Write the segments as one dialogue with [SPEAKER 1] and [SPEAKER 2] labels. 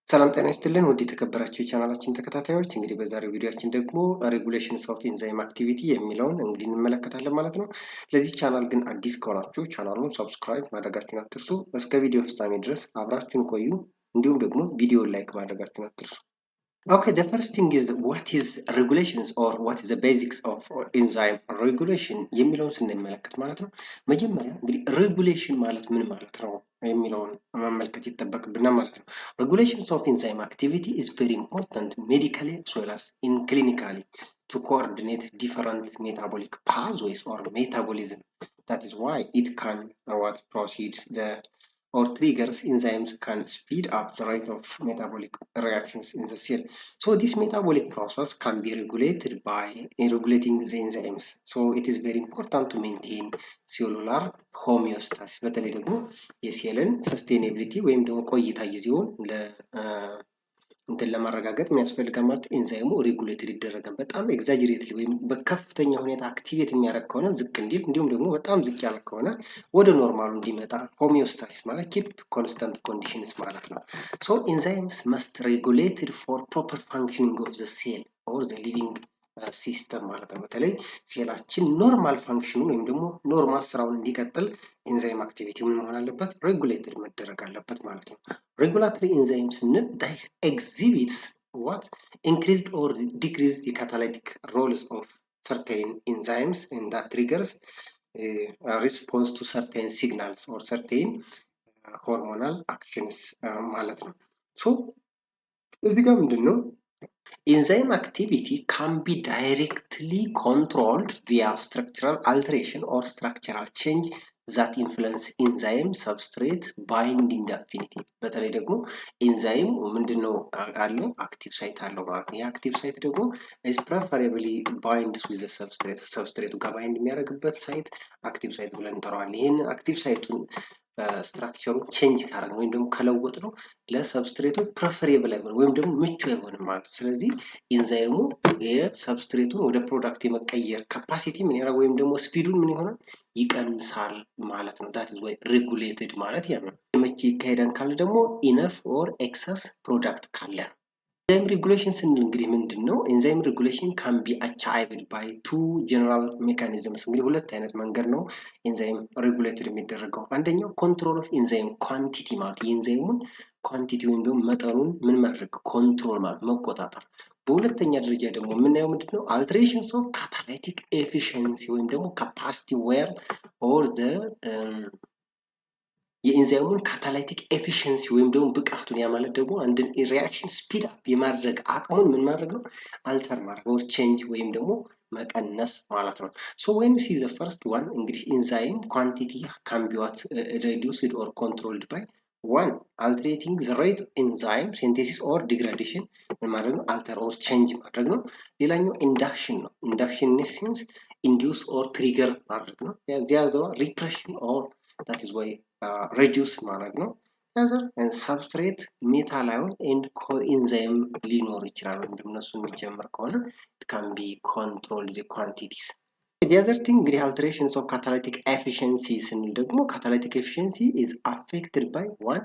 [SPEAKER 1] ሰላም ጤና ይስጥልን ውድ የተከበራችሁ የቻናላችን ተከታታዮች እንግዲህ በዛሬው ቪዲዮአችን ደግሞ ሬጉሌሽንስ ኦፍ ኢንዛይም አክቲቪቲ የሚለውን እንግዲህ እንመለከታለን ማለት ነው። ለዚህ ቻናል ግን አዲስ ከሆናችሁ ቻናሉን ሰብስክራይብ ማድረጋችሁን አትርሱ። እስከ ቪዲዮ ፍጻሜ ድረስ አብራችሁን ቆዩ። እንዲሁም ደግሞ ቪዲዮውን ላይክ ማድረጋችሁን አትርሱ። Okay, the first thing is what is regulations or what is the basics of enzyme regulation የሚለውን ስንመለከት ማለት ነው። መጀመሪያ እንግዲህ ሬጉሌሽን ማለት ምን ማለት ነው የሚለውን መመልከት ይጠበቅብናል ማለት ነው። Regulations of enzyme activity is very important medically as well as in clinically to coordinate different metabolic pathways or metabolism. That is why it can proceed the or triggers enzymes can speed up the rate of metabolic reactions in the cell. So this metabolic process can be regulated by regulating the enzymes. So it is very important to maintain cellular homeostasis. በተለይ ደግሞ የሴልን ሰስቴኔቢሊቲ ወይም ደግሞ ቆይታ ጊዜውን እንትን ለማረጋገጥ የሚያስፈልገው ማለት ኤንዛይሙ ሬጉሌትድ ይደረጋል። በጣም ኤግዛጀሬትሊ ወይም በከፍተኛ ሁኔታ አክቲቬት የሚያደርግ ከሆነ ዝቅ እንዲል እንዲሁም ደግሞ በጣም ዝቅ ያለ ከሆነ ወደ ኖርማሉ እንዲመጣ ሆሚዮስታሲስ ማለት ኪፕ ኮንስታንት ኮንዲሽንስ ማለት ነው። ሶ ኤንዛይምስ መስት ሬጉሌትድ ፎር ፕሮፐር ፋንክሽኒንግ ኦፍ ዘ ሴል ኦር ዘ ሊቪንግ ሲስተም ማለት ነው። በተለይ ሴላችን ኖርማል ፋንክሽኑ ወይም ደግሞ ኖርማል ስራውን እንዲቀጥል ኤንዛይም አክቲቪቲ ምን መሆን አለበት? ሬጉሌትድ መደረግ አለበት ማለት ነው። ሬጉላቶሪ ኤንዛይም ስንል ዳይ ኤግዚቢትስ what increased or decreased the catalytic roles of certain enzymes and that triggers response to certain signals or certain hormonal actions ማለት ነው። ሶ እዚህ ጋር ምንድን ነው enzyme activity can be directly controlled via structural alteration or structural change that influence enzyme substrate binding affinity. በተለይ ደግሞ ኤንዛይም ምንድነው አለው አክቲቭ ሳይት አለው ማለት ነው። የአክቲቭ ሳይት ደግሞ is preferably binds with the substrate ሰብስትሬቱ ጋር ባይንድ የሚያደርግበት ሳይት አክቲቭ ሳይት ብለን እንጠራዋለን። ይህን አክቲቭ ሳይቱን ስትራክቸሩ ቼንጅ ካደረግን ወይም ደግሞ ከለወጥ ነው ለሰብስትሬቱ ፕሬፈሬብል አይሆንም ወይም ደግሞ ምቹ አይሆንም ማለት ነው። ስለዚህ ኤንዛይሙ የሰብስትሬቱን ወደ ፕሮዳክት የመቀየር ካፓሲቲ ምን ያደርጋል ወይም ደግሞ ስፒዱን ምን ይሆናል ይቀንሳል ማለት ነው። that is why regulated ማለት ያ ነው። መቼ ይካሄዳል ካለ ደግሞ ኢነፍ ኦር ኤክሰስ ፕሮዳክት ካለ ኤንዛይም ሬጉሌሽን ስንል እንግዲህ ምንድን ነው? ኤንዛይም ሬጉሌሽን ካን ቢ አቻይቭድ ባይ ቱ ጀነራል ሜካኒዝምስ። እንግዲህ ሁለት አይነት መንገድ ነው ኤንዛይም ሬጉሌትድ የሚደረገው። አንደኛው ኮንትሮል ኦፍ ኤንዛይም ኳንቲቲ ማለት የኤንዛይሙን ኳንቲቲ ወይም ደግሞ መጠኑን ምን ማድረግ ኮንትሮል ማለት መቆጣጠር። በሁለተኛ ደረጃ ደግሞ የምናየው ምንድን ነው? አልትሬሽንስ ኦፍ ካታላይቲክ ኤፊሽንሲ ወይም ደግሞ ካፓሲቲ ዌር ኦር ዘ የኤንዛይሙን ካታላይቲክ ኤፊሽንሲ ወይም ደግሞ ብቃቱን ያ ማለት ደግሞ አንድን ሪአክሽን ስፒድ አፕ የማድረግ አቅሙን ምን ማድረግ ነው አልተር ማድረግ ኦር ቼንጅ ወይም ደግሞ መቀነስ ማለት ነው። ሶ ዌን ሲ ዘ ፈርስት ዋን እንግዲህ ኤንዛይም ኳንቲቲ ካን ቢ ዋት ሬዲዩስድ ኦር ኮንትሮልድ ባይ ዋን አልተሬቲንግ ዘ ሬት ኤንዛይም ሲንቴሲስ ኦር ዲግራዴሽን ምን ማድረግ ነው አልተር ኦር ቼንጅ ማድረግ ነው። ሌላኛው ኢንዳክሽን ነው። ኢንዳክሽን ኢን ሴንስ ኢንዲዩስ ኦር ትሪገር ማድረግ ነው። ያዘዋ ሪፕሬሽን ኦር that is why reduce ማድረግ ነው። ያዘር substrate metal ion and coenzyme ሊኖር ይችላል ወይም ደግሞ እነሱ የሚጨምር ከሆነ it can be control the quantities. The other thing እንግዲህ alterations of catalytic efficiency ስንል ደግሞ catalytic efficiency is affected by one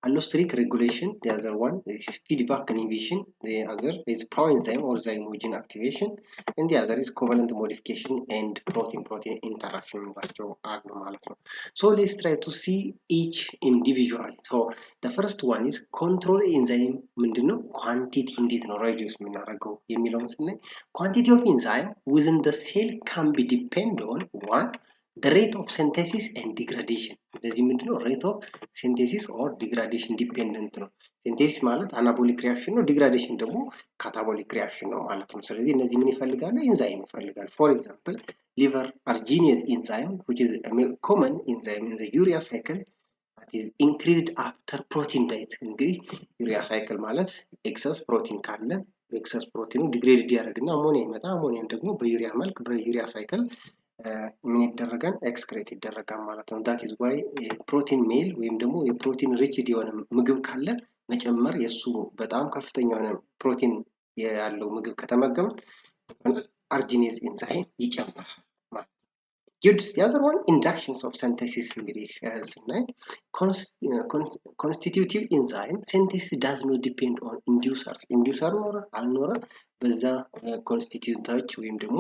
[SPEAKER 1] allosteric regulation, the other one is feedback inhibition, the other is proenzyme or zymogen activation, and the other is covalent modification and protein-protein interaction ናቸው አሉ ማለት ነው። So let's try to see each individually. So the first one is control enzyme ምንድነው quantity እንዴት ነው reduce የምናደርገው የሚለውን ስናይ quantity of enzyme within the cell can be depend on one the rate of synthesis and degradation. እንደዚህ ምንድነው rate of synthesis or degradation dependent ነው። ሲንቴሲስ ማለት አናቦሊክ ሪአክሽን ነው። ዲግራዴሽን ደግሞ ካታቦሊክ ሪአክሽን ነው ማለት ነው። ስለዚህ እነዚህ ምን ይፈልጋሉ? ኤንዛይም ይፈልጋል። ፎር ኤግዛምፕል liver arginase enzyme which is a common enzyme in the urea cycle that is increased after protein diet. እንግዲህ ዩሪያ ሳይክል ማለት ኤክሰስ ፕሮቲን ካለ ኤክሰስ ፕሮቲኑ ዲግሬድ ያደርግና አሞኒያ ይመጣ አሞኒያን ደግሞ በዩሪያ መልክ በዩሪያ ሳይክል ምን ይደረጋል ኤክስክሬት ይደረጋል ማለት ነው። that is why ፕሮቲን ሜል ወይም ደግሞ የፕሮቲን ሪችድ የሆነ ምግብ ካለ መጨመር የሱ በጣም ከፍተኛ የሆነ ፕሮቲን ያለው ምግብ ከተመገበ አርጂኔዝ ኤንዛይም ይጨምራል ማለት ነው። Good. The other one, inductions of synthesis እንግዲህ ስናይ constitutive enzyme synthesis does not depend on inducers. inducer ኖረ አልኖረ በዛ ኮንስቲቲዩንቶች ወይም ደግሞ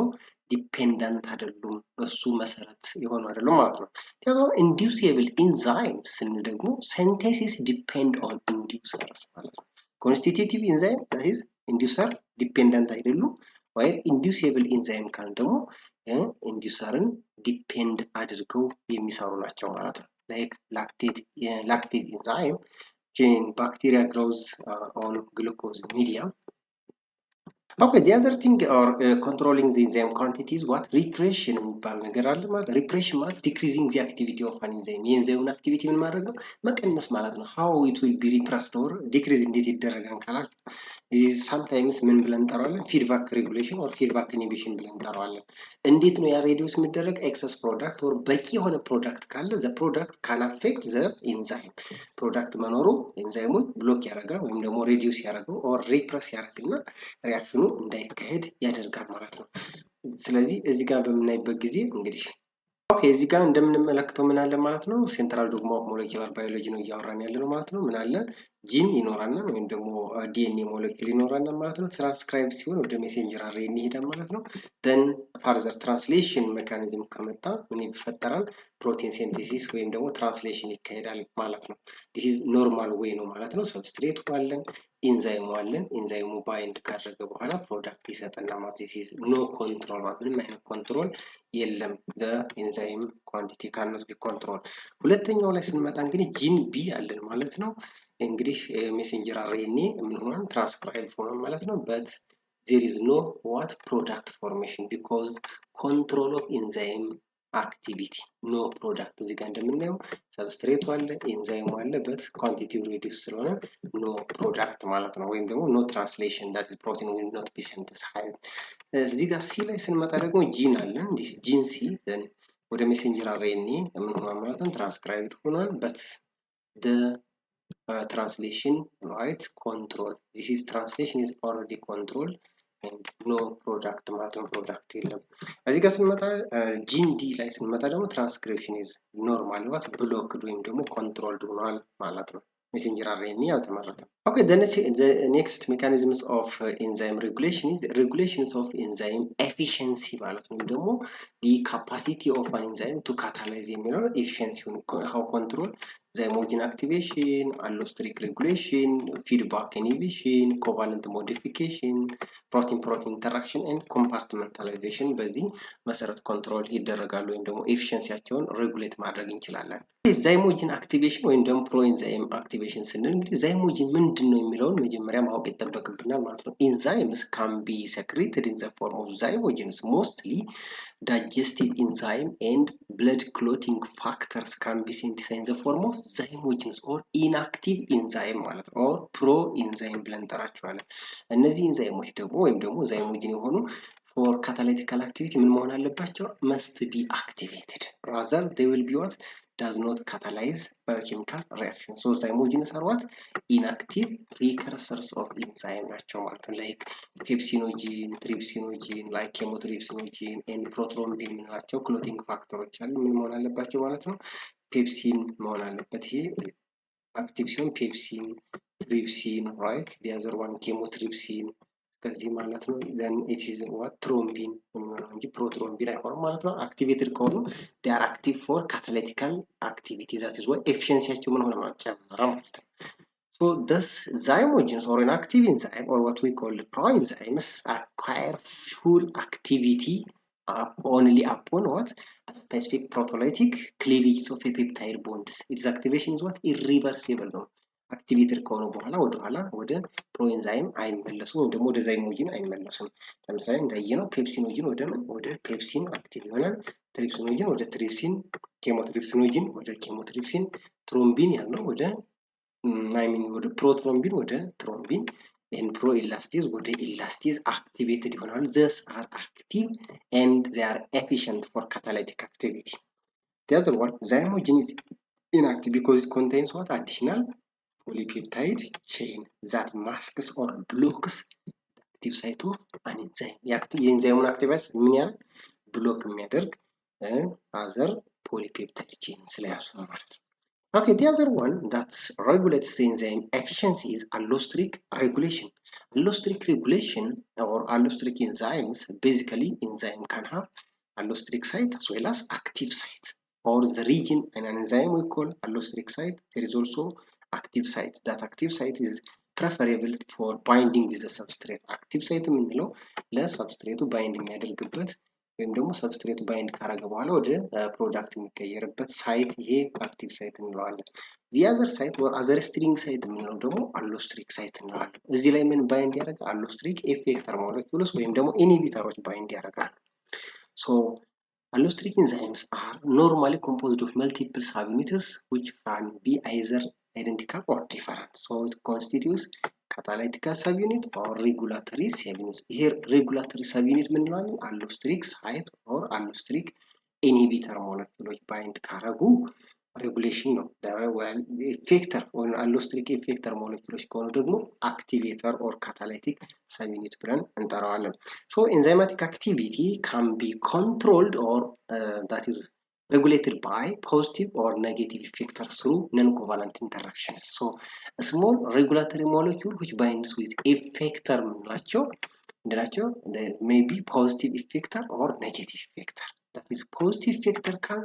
[SPEAKER 1] ዲፔንደንት አይደሉም፣ በሱ መሰረት የሆኑ አይደሉም ማለት ነው። ስለዚህ inducible enzyme ስንል ደግሞ synthesis depend on inducers ማለት ነው። constitutive enzyme that is inducer dependent አይደሉም፣ ወይ inducible enzyme ካል ደግሞ ኢንዱሰርን ዲፔንድ አድርገው የሚሰሩ ናቸው ማለት ነው። ላይክ ላክቴዝ ኢንዛይም ጂን ባክቴሪያ ግሮውዝ ኦን ግሉኮዝ ሚዲየም። Okay, the other thing or controlling the enzyme quantity is what repression የሚባል ነገር አለ ማለት repression ማለት decreasing the activity of an enzyme የኤንዛይሙን አክቲቪቲ ምን ማድረግ ነው መቀነስ ማለት ነው። how it will be repressed or decrease እንዴት ይደረጋል ካላችሁ sometimes ምን ብለን እንጠራዋለን feedback regulation or feedback inhibition ብለን እንጠራዋለን። እንዴት ነው ያ ሬዲዩስ የሚደረግ excess product or በቂ የሆነ ፕሮዳክት ካለ the product can affect the enzyme ፕሮዳክት መኖሩ ኤንዛይሙን ብሎክ ያደርጋል ወይም ደግሞ ሬዲዩስ ያደርገው or repress ያደርግና ሪአክሽኑ እንዳይካሄድ ያደርጋል ማለት ነው። ስለዚህ እዚህ ጋር በምናይበት ጊዜ እንግዲህ ኦኬ እዚህ ጋር እንደምንመለከተው ምን አለ ማለት ነው ሴንትራል ዶግማ ኦፍ ሞለኪውላር ባዮሎጂ ነው እያወራን ያለ ነው ማለት ነው። ምን አለ ጂን ይኖራልና ወይም ደግሞ ዲኤንኤ ሞለኪውል ይኖራልና ማለት ነው። ትራንስክራይብ ሲሆን ወደ ሜሴንጀር አርኤንኤ ይሄዳል ማለት ነው። ደን ፋርዘር ትራንስሌሽን ሜካኒዝም ከመጣ ምን ይፈጠራል ፕሮቲን ሲንቴሲስ ወይም ደግሞ ትራንስሌሽን ይካሄዳል ማለት ነው። ዲስ ኢዝ ኖርማል ዌይ ነው ማለት ነው። ሰብስትሬቱ አለን ኢንዛይሙ አለን ኢንዛይሙ ባይንድ ካደረገ በኋላ ፕሮዳክት ይሰጠና ማለት ዲስ ኢዝ ኖ ኮንትሮል ምንም አይነት ኮንትሮል የለም the enzyme quantity cannot be controlled። ሁለተኛው ላይ ስንመጣ እንግዲህ ጂን ቢ አለን ማለት ነው። እንግዲህ ሜሴንጀር አርኤንኤ ምን ሆኗል ትራንስክራይብ ሆኗል ማለት ነው። but there is no what product formation because control of enzyme activity no product እዚህ ጋር እንደምናየው ሰብስትሬቱ አለ ኤንዛይሙ አለ but quantity reduce ስለሆነ no product ማለት ነው። ወይም ደግሞ no translation that is protein will not be synthesized። እዚህ ጋር ሲ ላይ ስንመጣ ደግሞ ጂን አለን this ጂን ሲ then ወደ ሜሴንጀር አርኤንኤ ምን ሆኗል ማለት ነው ትራንስክራይብድ ሆኗል but the translation right control this is translation is already controlled and no product ማለት ነው ፕሮዳክት የለም። እዚህ ጋር ስንመጣ ጂን ዲ ላይ ስንመጣ ደግሞ ትራንስክሪፕሽን is normal what blocked ወይም ደግሞ controlled ሆኗል ማለት ነው። ሜሴንጀር አርኤንኤ አልተመረተም። okay the next mechanisms of enzyme regulation is regulations of enzyme efficiency ማለት ነው ደግሞ the capacity of an enzyme to catalyze የሚለው efficiency how control zymogen activation allosteric regulation feedback inhibition covalent modification protein interaction and compartmentalization በዚህ መሰረት ኮንትሮል ይደረጋሉ ወይም ደግሞ ኤፊሺየንሲያቸውን ሬጉሌት ማድረግ እንችላለን። ዛይሞጂን አክቲቬሽን ወይም ደግሞ ፕሮኢንዛይም አክቲቬሽን ስንል እንግዲህ ዛይሞጂን ምንድን ነው የሚለውን መጀመሪያ ማወቅ ይጠበቅብናል ማለት ነው። ኢንዛይምስ ካን ቢ ሰክሬትድ ኢን ዘ ፎርም ኦፍ ዛይሞጂንስ ሞስትሊ digestive enzyme and blood clotting factors can be synthesized in the form of zymogens or inactive enzyme ማለት ነው or proenzyme ብለን እንጠራቸዋለን። እነዚህ ኢንዛይሞች ደግሞ ወይም ደግሞ ዛይሞጂን የሆኑ for catalytical activity ምን መሆን አለባቸው must be activated rather they will be what does not catalyze biochemical reaction so zymogens are what inactive precursors of enzyme ናቸው ማለት ነው like pepsinogen trypsinogen like chemotrypsinogen and prothrombin ምንላቸው clotting ፋክተሮች አሉ ምን መሆን አለባቸው ማለት ነው ፔፕሲን መሆን አለበት ይሄ active ሲሆን ፔፕሲን trypsin right the other one chemotrypsin ከዚህ ማለት ነው then it is what thrombin እንጂ prothrombin አይሆንም ማለት ነው activated ከሆኑ they are active for catalytical activity that is why efficiencyያቸው ምን ሆነ ማለት ጨመረ ማለት ነው so thus zymogens or an active enzyme or what we call proenzymes acquire full activity only upon what a specific proteolytic cleavage of a peptide bonds its activation is what irreversible ነው አክቲቬትድ ከሆነ በኋላ ወደ ኋላ ወደ ፕሮኤንዛይም አይመለሱም ወይም ደግሞ ወደ ዛይሞጂን አይመለሱም። ለምሳሌ እንዳየነው ፔፕሲኖጂን ወደ ምን ወደ ፔፕሲን አክቲቭ ይሆናል ትሪፕሲኖጂን ወደ ትሪፕሲን ኬሞትሪፕሲኖጂን ወደ ኬሞትሪፕሲን ትሮምቢን ያለው ወደ ወደ ፕሮትሮምቢን ወደ ትሮምቢን and proelastase ወደ elastase activated ይሆናሉ thus are active and they are efficient for catalytic activity. The other one zymogen is inactive because it contains what additional polypeptide chain that masks or blocks the active site of an enzyme የኤንዛይሙን አክቲቫይስ ምን ያህል ብሎክ የሚያደርግ other polypeptide chain ስለያዙ ነው ማለት ነው። Okay, the other one that regulates the enzyme efficiency is allosteric regulation. Allosteric regulation or allosteric enzymes, basically enzyme can have allosteric site as well as active site. Or the region in an enzyme we call allosteric site, there is also active site. That active site is preferable for binding with the substrate. Active site የምንለው ለሰብስትሬቱ ባይንድ የሚያደርግበት ወይም ደግሞ ሰብስትሬቱ ባይንድ ካረገ በኋላ ወደ ፕሮዳክት የሚቀየርበት ሳይት ይሄ አክቲቭ ሳይት እንለዋለን። the other site or other string site የምንለው ደግሞ allosteric site እንለዋለን። እዚህ ላይ ምን ባይንድ ያደርጋል? allosteric effector molecules ወይም ደግሞ ኢንሂቢተሮች ባይንድ ያደርጋሉ። so allosteric enzymes are normally composed of multiple subunits which can be either identical or different. So it constitutes catalytic subunit or regulatory subunit. Here regulatory subunit ምንለዋለን? allosteric site or allosteric inhibitor molecules bind ካረጉ regulation ነው። effector or allosteric effector molecules ከሆኑ ደግሞ activator or catalytic subunit ብለን እንጠራዋለን። So enzymatic activity can be controlled or that is regulated by positive or negative effectors through non-covalent interactions. So a small regulatory molecule which binds with effector there may be positive effector or negative effector. That is positive effector can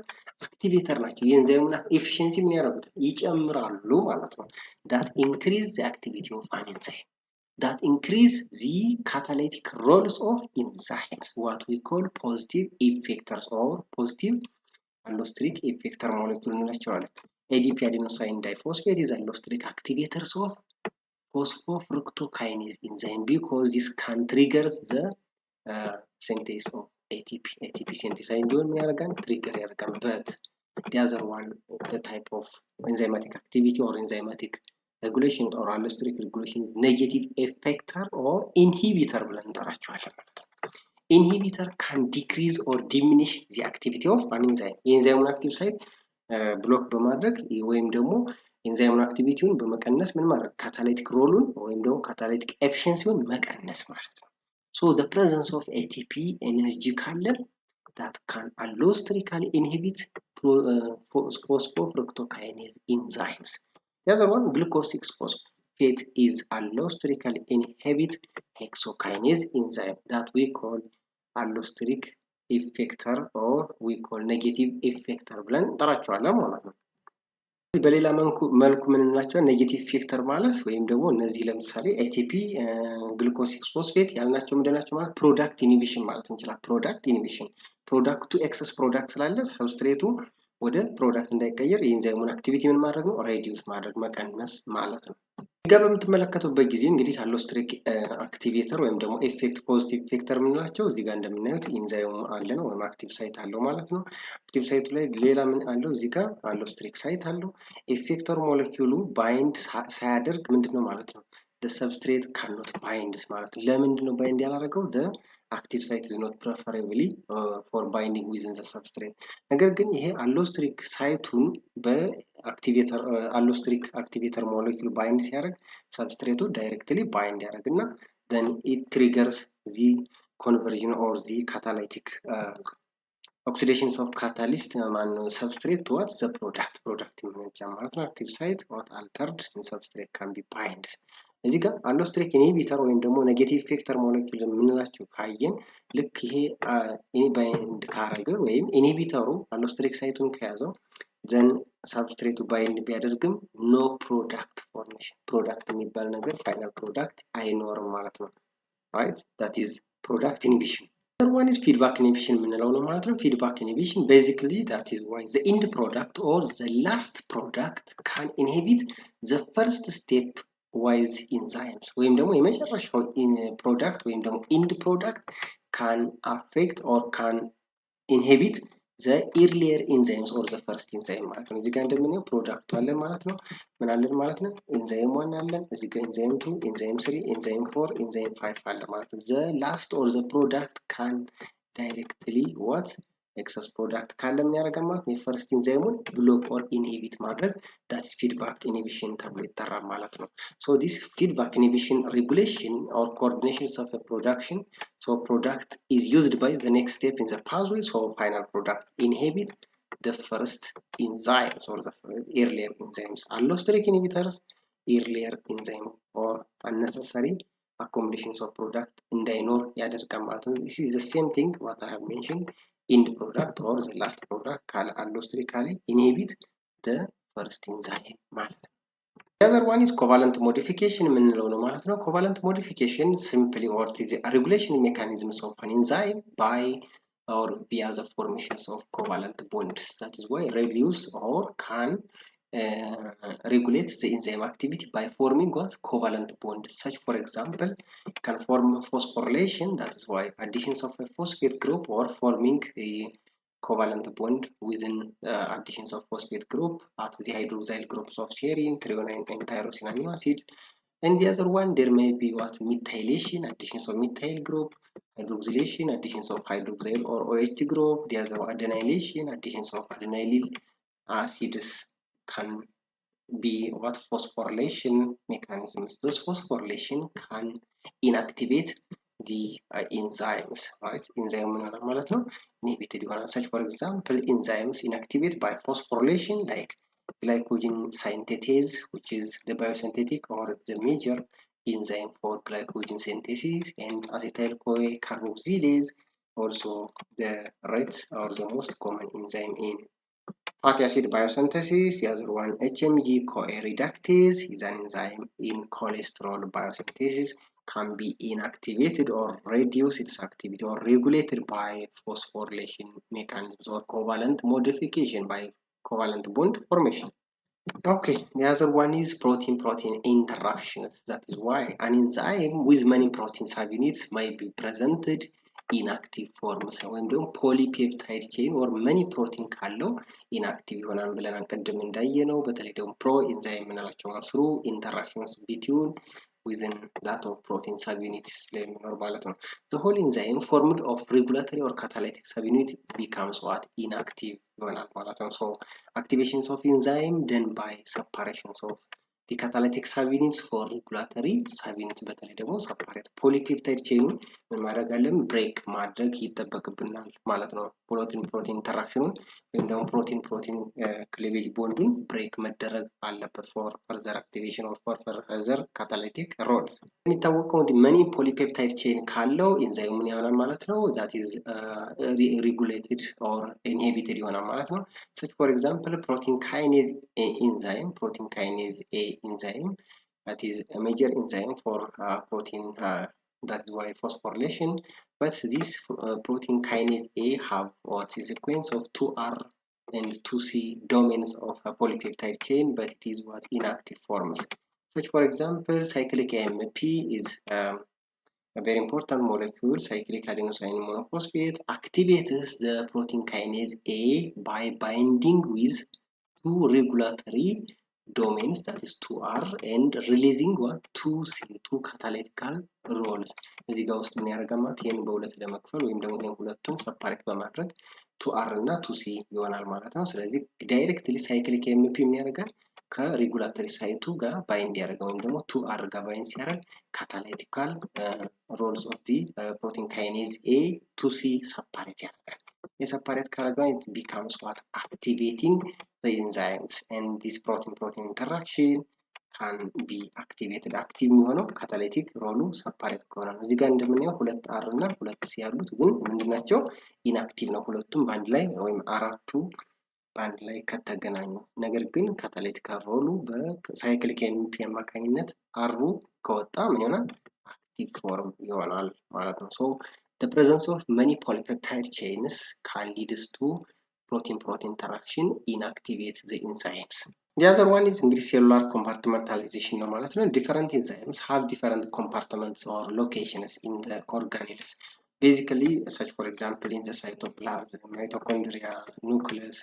[SPEAKER 1] activator ናቸው የኤንዛይሙን ኤፊሺየንሲ ምን ያደርጉታል? ይጨምራሉ ማለት ነው። that increase the activity of an enzyme. That increase the catalytic roles of enzymes, what we call positive effectors or positive allosteric effector molecule እንላቸዋለን። ADP adenosine diphosphate is allosteric activators of phosphofructokinase enzyme because this can trigger the synthesis of ATP. ATP synthesize እንዲሆን ያደርጋል trigger ያደርጋል። But the other one, the type of enzymatic activity or enzymatic regulation or allosteric regulation is negative effector or inhibitor ብለን እንጠራቸዋለን ማለት ነው። inhibitor can decrease or diminish the activity of an enzyme. የኤንዛይሙን አክቲቭ ሳይት ብሎክ በማድረግ ወይም ደግሞ ኤንዛይሙን አክቲቪቲውን በመቀነስ ምን ማድረግ ካታሊቲክ ሮሉን ወይም ደግሞ ካታሊቲክ ኤፊሺየንሲውን መቀነስ ማለት ነው። So the presence of ATP energy ካለ that can allosterically inhibit phosphofructokinase enzymes. The other one, glucose 6-phosphate is allosterically inhibit hexokinase enzyme that we call allosteric effector or we call negative effector ብለን እንጠራቸዋለን ማለት ነው። በሌላ መልኩ ምን እንላቸዋለን? ኔጌቲቭ ኢፌክተር ማለት ወይም ደግሞ እነዚህ ለምሳሌ ATP ግሉኮስ 6-ፎስፌት ያልናቸው ምንድናቸው ማለት ፕሮዳክት ኢኒቢሽን ማለት እንችላለን። ፕሮዳክት ኢኒቢሽን ፕሮዳክቱ ኤክሰስ ፕሮዳክት ስላለ ሰብስትሬቱ ወደ ፕሮዳክት እንዳይቀየር የኢንዛይሙን አክቲቪቲ ምን ማድረግ ነው? ሬዲዩስ ማድረግ መቀነስ ማለት ነው። እዚጋ በምትመለከቱበት ጊዜ እንግዲህ አሎስተሪክ አክቲቬተር ወይም ደግሞ ኤፌክት ፖዚቲቭ ኢፌክተር የምንላቸው እዚህ ጋር እንደምናዩት ኢንዛይም አለ ነው ወይም አክቲቭ ሳይት አለው ማለት ነው። አክቲቭ ሳይቱ ላይ ሌላ ምን አለው? እዚህ ጋር አሎስተሪክ ሳይት አለው። ኤፌክተር ሞለኪውሉ ባይንድ ሳያደርግ ምንድነው ማለት ነው? the substrate cannot bind ማለት ነው። ለምንድነው ባይንድ ያላደረገው? the active site is not preferably for binding within the substrate። ነገር ግን ይሄ አሎስተሪክ ሳይቱን በአክቲቬተር አሎስተሪክ አክቲቬተር ሞለኪውል ባይንድ ሲያደርግ ሰብስትሬቱ ዳይሬክትሊ ባይንድ ያደርግና then it triggers the conversion or the catalytic oxidations of catalyst substrate towards the product ይመነጫ ማለት ነው። active site what altered in substrate can be bind። እዚህ ጋር አሎስተሪክ ኢንሂቢተር ወይም ደግሞ ኔጌቲቭ ኢፌክተር ሞለኪውል የምንላቸው ካየን ልክ ይሄ ባይንድ ካረገ ወይም ኢንሂቢተሩ አሎስተሪክ ሳይቱን ከያዘው then substrate ባይንድ ቢያደርግም no product formation product የሚባል ነገር ፋይናል ፕሮዳክት አይኖርም ማለት ነው። right, that is product inhibition. Another one is feedback inhibition የምንለው ነው ማለት ነው። feedback inhibition basically that is why the end product or the last product can inhibit the first step wise enzymes ወይም ደግሞ የመጨረሻው ፕሮዳክት ወይም ደግሞ end product can affect or can inhibit the earlier enzymes or the first enzyme ማለት ነው። እዚህ ጋር እንደምናየው ፕሮዳክቱ አለን ማለት ነው። ምን አለን ማለት ነው? ኤንዛይም 1 አለን፣ እዚህ ጋር ኤንዛይም 2፣ ኤንዛይም 3፣ ኤንዛይም 4፣ ኤንዛይም 5 አለ ማለት ነው። the last or the product can directly what excess product ካለ ምን ያደርጋል ማለት ነው ፈርስት ኢንዛይሙን ብሎክ ኦር ኢንሂቢት ማድረግ that is feedback inhibition ተብሎ ይጠራል ማለት ነው so this feedback inhibition regulation or coordination of a production so product is used by the next step in the pathway so final product inhibit the first enzymes or the earlier enzymes allosteric inhibitors earlier enzyme or unnecessary accumulations of product እንዳይኖር ያደርጋል ማለት ነው this is the same thing what I have mentioned end product or the last product allosterically inhibit the first enzyme ማለት ነው the other one is covalent modification የምንለው ነው ማለት ነው covalent modification simply what is the regulation mechanisms of an enzyme by or via the formations of covalent bonds that is why reduce or can regulate the enzyme activity by forming what covalent bonds such for example can form phosphorylation that is why additions of a phosphate group or forming a covalent bond within additions of phosphate group at the hydroxyl groups of serine, threonine and tyrosine amino acid and the other one there may be what methylation additions of methyl group hydroxylation additions of hydroxyl or OH group the other adenylation additions of adenylyl acids can be what phosphorylation mechanisms those phosphorylation can inactivate the enzymes right enzyme ማለት ነው inhibited ይሆናል such for example enzymes inactivate by phosphorylation like glycogen synthetase which is the biosynthetic or the major enzyme for glycogen synthesis and acetyl-CoA carboxylase also the right or the most common enzyme in fatty acid biosynthesis the other one HMG-CoA reductase is an enzyme in cholesterol biosynthesis can be inactivated or reduce its activity or regulated by phosphorylation mechanisms or covalent modification by covalent bond formation. Okay, the other one is protein-protein interactions. That is why an enzyme with many protein subunits might be presented inactive forms ወይም ደግሞ polypeptide chain or many protein ካለው inactive ይሆናል ብለናል ቀደም እንዳየነው በተለይ ደግሞ pro enzyme የምንላቸው through interactions between within that of protein subunits ለሚኖር ማለት ነው the whole enzyme formed of regulatory or catalytic subunit becomes what inactive ይሆናል ማለት ነው so activations of enzyme done by separations of the catalytic subunits for regulatory subunits በተለይ ደግሞ separate polypeptide chain ምን ማድረግ አለም break ማድረግ ይጠበቅብናል ማለት ነው protein interaction ወይም ደግሞ protein cleavage bondን break መደረግ አለበት for further activation or for further catalytic roles የሚታወቀው many polypeptide chain ካለው enzyme ምን ይሆናል ማለት ነው that is regulated or inhibited ይሆናል ማለት ነው such for example protein kinase A enzyme that is a major enzyme for protein that is why phosphorylation but this protein kinase A have what is a sequence of 2R and 2C domains of a polypeptide chain but it is what inactive forms such for example cyclic AMP is a very important molecule cyclic adenosine monophosphate activates the protein kinase A by binding with two regulatory domains that is 2R and releasing what 2C two catalytical roles እዚህ ጋር ውስጥ ምን ያደርጋማት ይሄን በሁለት ለመክፈል ወይም ደግሞ ይሄን ሁለቱን ሰፓሬት በማድረግ 2R እና 2C ይሆናል ማለት ነው ስለዚህ ዳይሬክትሊ ሳይክሊክ ኤምፒ ምን ያደርጋል ከሬጉላተሪ ሳይቱ ጋር ባይንድ ያደርጋል ወይም ደግሞ 2R ጋር ባይንድ ሲያደርግ catalytical roles of the protein kinase A 2C separate ያደርጋል የሰፓሬት ካደረገው it becomes what activating the enzymes and this protein interaction can be activated active የሚሆነው catalytic ሮሉ separate ከሆነ ነው እዚህ ጋር እንደምናየው 2R እና 2C ያሉት ግን ምንድናቸው inactive ነው ሁለቱም ባንድ ላይ ወይም አራቱ ባንድ ላይ ከተገናኙ ነገር ግን catalytic ሮሉ በሳይክሊክ ኤምፒ አማካኝነት አሩ ከወጣ ምን ይሆናል active form ይሆናል ማለት ነው so the presence of many polypeptide chains can lead to protein interaction inactivate the enzymes the other one is cellular compartmentalization ነው ማለት ነው different enzymes have different compartments or locations in the organelles basically such for example in the cytoplasm mitochondria nucleus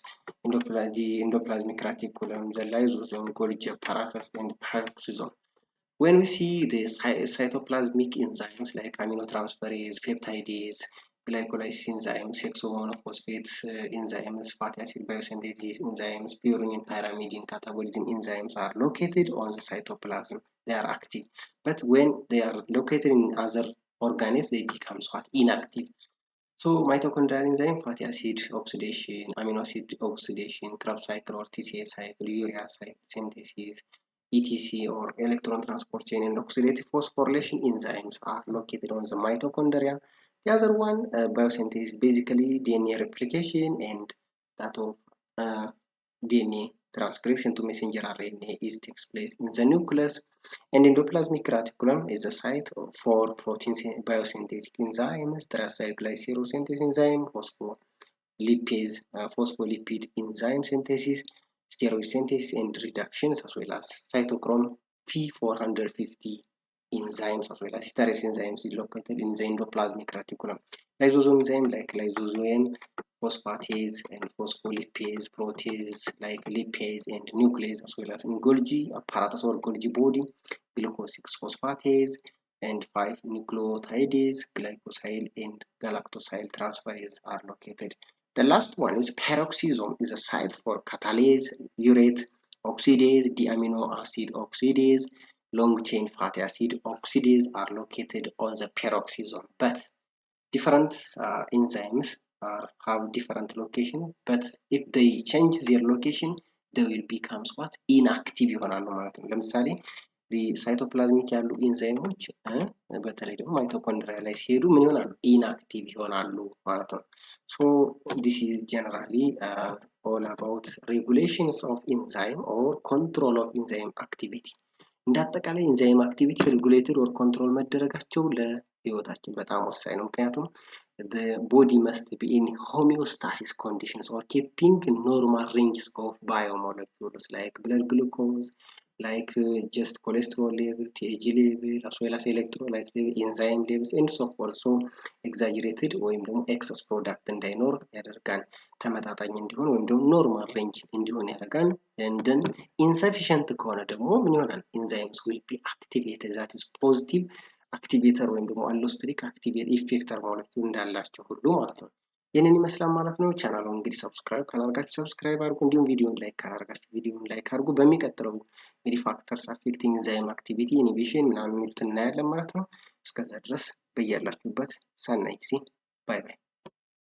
[SPEAKER 1] endoplasmic reticulum the lysosome Golgi apparatus and peroxisome when we see the cytoplasmic enzymes like aminotransferase peptidase glycolysis enzymes, hexomonophosphate enzymes, fatty acid biosynthesis enzymes, purine pyrimidine catabolism enzymes are located on the cytoplasm. They are active. But when they are located in other organs, they become what? Inactive. So mitochondrial enzyme, fatty acid oxidation, amino acid oxidation, Krebs cycle or TCA cycle, urea cycle synthesis, ETC or electron transport chain and oxidative phosphorylation enzymes are located on the mitochondria. The other one, biosynthesis, basically DNA replication and that of DNA transcription to messenger RNA takes place in the nucleus, and endoplasmic reticulum is the site for protein biosynthetic enzymes, triacylglycerol enzyme, phospholipid enzyme synthesis, steroid synthesis and reductions, as well as cytochrome P450 enzymes, as well as steroid enzymes is located in the endoplasmic reticulum. Lysosome enzyme like lysosomal phosphatase and phospholipase, protease like lipase and nuclease, as well as in Golgi apparatus or Golgi body, glucose 6-phosphatase and 5-nucleotides, glycosyl and galactosyl transferase are located. The last one is peroxisome, is a site for catalase, urate oxidase, deamino acid oxidase, long chain fatty acid oxidase are located on the peroxisome. But different enzymes have different location, but if they change their location, they will become what? Inactive ይሆናሉ ማለት ነው። ለምሳሌ ሳይቶፕላዝሚክ ያሉ ኢንዛይሞች በተለይ ደግሞ ማይቶኮንድሪያ ላይ ሲሄዱ ምን ይሆናሉ? ኢንአክቲቭ ይሆናሉ ማለት ነው። ሶ this is generally all about regulations of enzyme or control of enzyme activity. እንደ አጠቃላይ ኢንዛይም አክቲቪቲ ሬጉሌትድ ኦር ኮንትሮል መደረጋቸው ለህይወታችን በጣም ወሳኝ ነው። ምክንያቱም the body must be in homeostasis conditions or keeping normal ranges of biomolecules like blood glucose, like just cholesterol level, TAG level, as well as electrolyte level, enzyme levels, and so forth. So exaggerated ወይም ደግሞ excess product እንዳይኖር ያደርጋል። ተመጣጣኝ እንዲሆን ወይም ደግሞ normal range እንዲሆን ያደርጋል። and then insufficient ከሆነ ደግሞ ምን ይሆናል? enzymes will be activated, that is positive activator ወይም ደግሞ allosteronic activator effector molecule እንዳላቸው ሁሉ ማለት ነው። ይህንን ይመስላል ማለት ነው። ቻናሉን እንግዲህ ሰብስክራይብ ካላደረጋችሁ ሰብስክራይብ አድርጉ፣ እንዲሁም ቪዲዮን ላይክ ካላደረጋችሁ ቪዲዮን ላይክ አድርጉ። በሚቀጥለው እንግዲህ ፋክተርስ አፌክቲንግ ኢንዛይም አክቲቪቲ ኢኒቢሽን ምናምን የሚሉትን እናያለን ማለት ነው። እስከዛ ድረስ በያላችሁበት ሰናይ ጊዜ፣ ባይ ባይ።